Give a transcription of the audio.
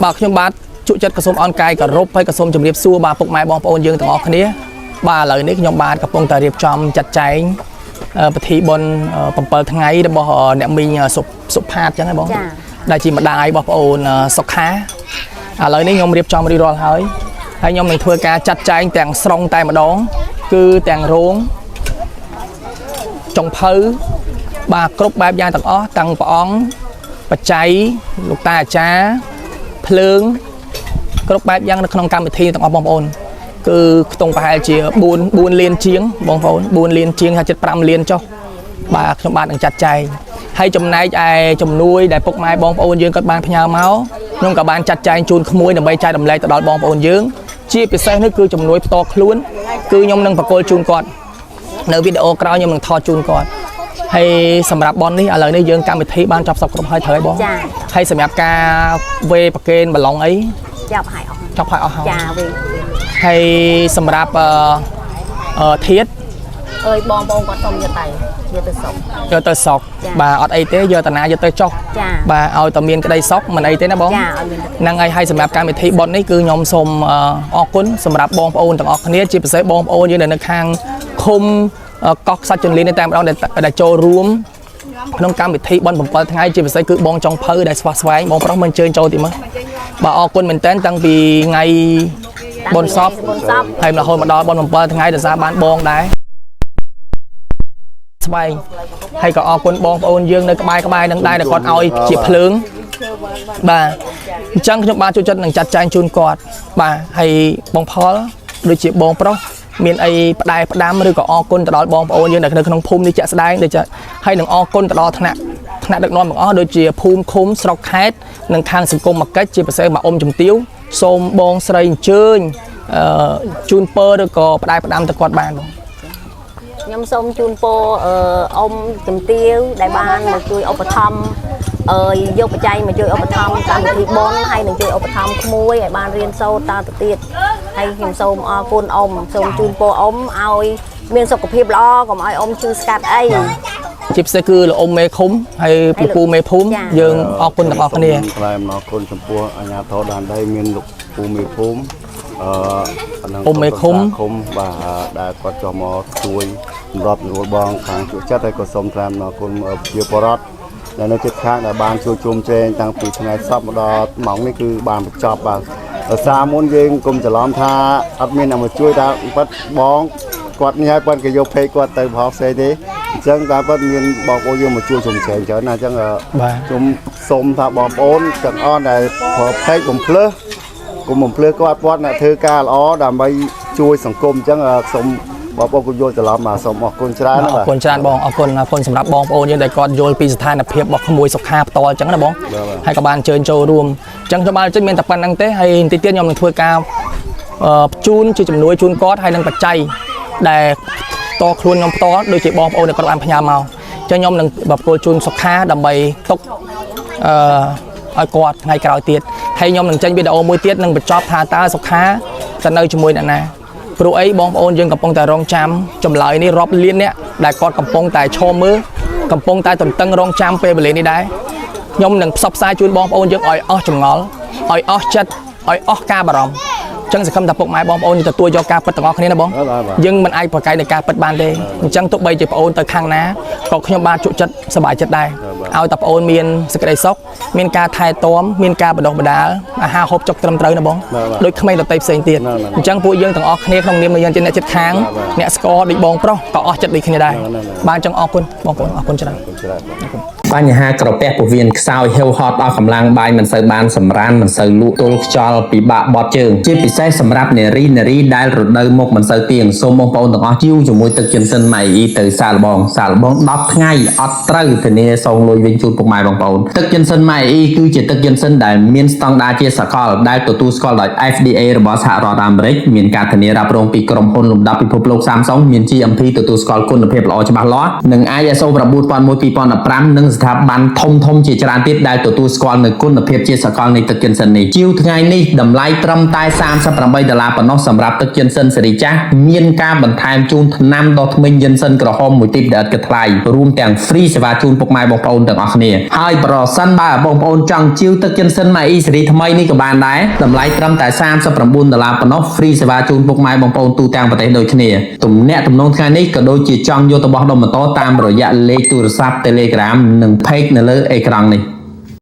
bàខ្ញុំបាទជក់ចិត្តក្រសួងអនកាយក៏រົບហើយក៏សូមជម្រាបសួរបាទពុកម៉ែបងប្អូនយើងទាំងអស់គ្នាបាទឥឡូវនេះខ្ញុំបាទកំពុងតែរៀបចំចាត់ចែងពិធីបុណ្យ7ថ្ងៃរបស់អ្នកមីងសុផាតអញ្ចឹងហ៎បងដែលជាម្ដាយរបស់ប្អូនសុខាឥឡូវនេះខ្ញុំរៀបចំរៀបរាល់ហើយខ្ញុំនឹងធ្វើការចាត់ចែងទាំងស្រុងតែម្ដងគឺទាំងរោងចុងភៅបាទគ្រប់បែបយ៉ាងទាំងអស់ទាំងព្រះអង្គបច្ច័យលោកតាអាចារ្យភ្លើងគ្រប់បែបយ៉ាងនៅក្នុងកម្មវិធីទាំងអស់បងប្អូនគឺខ្ទង់ប្រហែលជា4លានជាងបងប្អូន4លានជាងហើយ75លានចុះបាទខ្ញុំបាទនឹងចាត់ចែងហើយចំណែកឯជំនួយដែលពុកម៉ែបងប្អូនយើងក៏បានផ្ញើមកខ្ញុំក៏បានចាត់ចែងជូនក្មួយដើម្បីចែករំលែកទៅដល់បងប្អូនយើងជាពិសេសនេះគឺជំនួយផ្ទាល់ខ្លួនគឺខ្ញុំនឹងបកគោលជូនគាត់នៅវីដេអូក្រោយខ្ញុំនឹងថតជូនគាត់ហើយសម្រាប់ប៉ុននេះឥឡូវនេះយើងកម្មវិធីបានចប់សពគ្រប់ហើយត្រូវហើយបងហើយសម្រាប់ការវេប្រកេនបឡុងអីចប់ហើយអស់ហើយចាវេហើយសម្រាប់ធៀបអើយបងគាត់សុំយកទៅសុកបាទអត់អីទេយកតាណាយកទៅចុះបាទឲ្យតែមានក្តីសុខមិនអីទេណាបងហ្នឹងហើយសម្រាប់កម្មវិធីប៉ុននេះគឺខ្ញុំសូមអរគុណសម្រាប់បងប្អូនទាំងអស់គ្នាជាពិសេសបងប្អូនយើងនៅខាងឃុំកោះខ្សាច់ជន្លៀនតែម្ដងដែលចូលរួមក្នុងកម្មវិធីបុណ្យ7ថ្ងៃជាពិសេសគឺបងចុងភៅដែលស្វាស្វែងបងប្រុសមិនអញ្ជើញចូលទីមើលបាទអរគុណមែនតើតាំងពីថ្ងៃបុណ្យសពហើយរហូតមកដល់បុណ្យ7ថ្ងៃដោយសារបានបងដែរស្វែងហើយក៏អរគុណបងប្អូនយើងនៅក្បែរនឹងដែរដែលគាត់ឲ្យជាភ្លើងបាទអញ្ចឹងខ្ញុំបានចូលចិត្តនឹងចាត់ចែងជូនគាត់បាទហើយបងផលដូចជាបងប្រុសមានអីផ្ដាំឬក៏អរគុណទៅដល់បងប្អូនយើងនៅក្នុងភូមិនេះជាក់ស្ដែងដូចហើយនឹងអរគុណទៅដល់ថ្នាក់ដឹកនាំទាំងអស់ដូចជាភូមិឃុំស្រុកខេត្តនិងខាងសង្គមមកកិច្ចជាពិសេសមកអ៊ំជំទាវសូមបងស្រីអញ្ជើញជូនពរឬក៏ផ្ដាំទៅគាត់បានបងខ្ញុំសូមជូនពរអ៊ំជំទាវដែលបានមកជួយឧបត្ថម្ភយកបច្ច័យមកជួយឧបត្ថម្ភកម្មវិធីបុណ្យហើយនឹងជួយឧបត្ថម្ភក្មួយឲ្យបានរៀនសូត្រតទៅទៀតហើយខ្ញុំសូមអរគុណអ៊ំសូមជូនពរអ៊ំឲ្យមានសុខភាពល្អកុំឲ្យអ៊ំឈឺស្កាត់អីជាពិសេសគឺលោកអ៊ំមេឃុំហើយពូមេភូមិយើងអរគុណទាំងអស់គ្នាថ្លែងអរគុណចំពោះអាជ្ញាធរដែនដីមានលោកពូមេភូមិអ៊ំមេឃុំបាទដែលគាត់ចុះមកជួយសម្របរួលបងខាងជួយចិត្តហើយក៏សូមថ្លែងអរគុណជាបរិបទដែលនៅជិតខាងដែលបានជួយជុំជែងតាំងពីថ្ងៃសប្តាហ៍មកនេះគឺបានបញ្ចប់បាទសារមុនយើងគុំច្រឡំថាអត់មានអ្នកមកជួយតែពិតបងគាត់នេះហើយគាត់ក៏យកពេកគាត់ទៅបោះផ្សេងទេអញ្ចឹងតែគាត់មានបងប្អូនយើងមកជួយជុំជែងច្រើនណាស់អញ្ចឹងខ្ញុំសូមថាបងប្អូនទាំងអស់ដែលប្រើពេកបំភ្លើសគុំបំភ្លើសគាត់អ្នកធ្វើការល្អដើម្បីជួយសង្គមអញ្ចឹងសូមបងប្អូនយល់ច្រឡំសូមអរគុណច្រើនអរគុណច្រើនបងអរគុណសម្រាប់បងប្អូនយើងដែលគាត់យល់ពីស្ថានភាពរបស់ក្មួយសុខាផ្ទាល់អញ្ចឹងណាបងហើយក៏បានអញ្ជើញចូលរួមអញ្ចឹងខ្ញុំបានចេញមានតែប៉ុណ្្នឹងទេហើយបន្តិចទៀតខ្ញុំនឹងធ្វើការជូនជាជំនួយជូនគាត់ហើយនឹងបច្ច័យដែលតខ្លួនខ្ញុំផ្ទាល់ដូចជាបងប្អូនដែលគាត់បានផ្ញើមកអញ្ចឹងខ្ញុំនឹងបកគោលជូនសុខាដើម្បីទុកឲ្យគាត់ថ្ងៃក្រោយទៀតហើយខ្ញុំនឹងចេញវីដេអូមួយទៀតនឹងបញ្ចប់ថាតើសុខាទៅនៅជាមួយអ្នកណាព្រោះអីបងប្អូនយើងកំពុងតែរងចាំចម្លើយនេះរាប់លានអ្នកដែលគាត់កំពុងតែឈរមើលកំពុងតែទន្ទឹងរងចាំពេលវេលានេះដែរខ្ញុំនឹងផ្សព្វផ្សាយជូនបងប្អូនយើងឲ្យអស់ចម្ងល់ឲ្យអស់ចិត្តឲ្យអស់ការបារម្ភអញ្ចឹងសង្ឃឹមថាពុកម៉ែបងប្អូនទទួលយកការពិតទាំងអស់គ្នាណាបងយើងមិនអាចប្រកែកនឹងការពិតបានទេអញ្ចឹងទោះបីជាប្អូនទៅខាងណាក៏ខ្ញុំបានជក់ចិត្តសប្បាយចិត្តដែរឲ្យតែប្អូនមានសេចក្តីសុខមានការថែទាំមានការបណ្ដុះបណ្ដាលអាហារហូបចុកត្រឹមត្រូវណាបងដូចក្មេងដទៃផ្សេងទៀតអញ្ចឹងពួកយើងទាំងអស់គ្នាក្នុងនាមយើងជាអ្នកជិតខាងអ្នកស្គាល់ដូចបងប្រុសក៏អស់ចិត្តដូចគ្នាដែរបានចឹងអរគុណបងប្អូនអរគុណច្រើនបញ្ហាក្រពះពោះវៀនខ្សោយហេវហត់អស់កម្លាំងបាយមិនសូវបានសម្រានមិនសូវលក់ទល់ខ្យល់ពិបាកបត់ជើងជាពិសេសសម្រាប់នារីដែលរដូវមុខមិនសូវទៀងសូមបងប្អូនទាំងអស់ជួជាមួយទឹកចិនសិនម៉ៃអ៊ីទៅសាកល្បង10ថ្ងៃអត់ត្រូវធានាសងលុយវិញជូនពុកម៉ែបងប្អូនទឹកចិនសិនម៉ៃអ៊ីគឺជាទឹកចិនសិនដែលមានស្តង់ដារជាសកលដែលទទួលស្គាល់ដោយ FDA របស់សហរដ្ឋអាមេរិកមានការធានារ៉ាប់រងពីក្រុមហ៊ុនលំដាប់ពិភពលោក Samsung មាន GMP ទទួលស្គាល់គុណភាពល្អច្បាស់លាស់និង ISO 9001:2015និង ស្ថាប័នធំជាច្រើនទៀតដែលទទួលស្គាល់នូវគុណភាពជាសកលនៃទឹកចិនសិននេះជាវថ្ងៃនេះតម្លៃត្រឹមតែ$38ប៉ុណ្ណោះសម្រាប់ទឹកចិនសិនសេរីចាស់មានការបន្ថែមជូនថ្នាំដុសធ្មេញយិនសិនក្រហមមួយទីបដែលឥតគិតថ្លៃរួមទាំង free សេវាជូនពុកម៉ែបងប្អូនទាំងអស់គ្នាហើយប្រសិនបើបងប្អូនចង់ជាវទឹកចិនសិនម៉ាអ៊ីសេរីថ្មីនេះក៏បានដែរតម្លៃត្រឹមតែ$39ប៉ុណ្ណោះ free សេវាជូនពុកម៉ែបងប្អូនទូទាំងប្រទេសដូចគ្នាទំនាក់ទំនងថ្ងៃនេះក៏ដូចជាចង់យកទៅបោះដុំម៉ូតូតាមរយៈលេខទូរស័ព្ទ Telegram និង page នៅលើអេក្រង់នេះ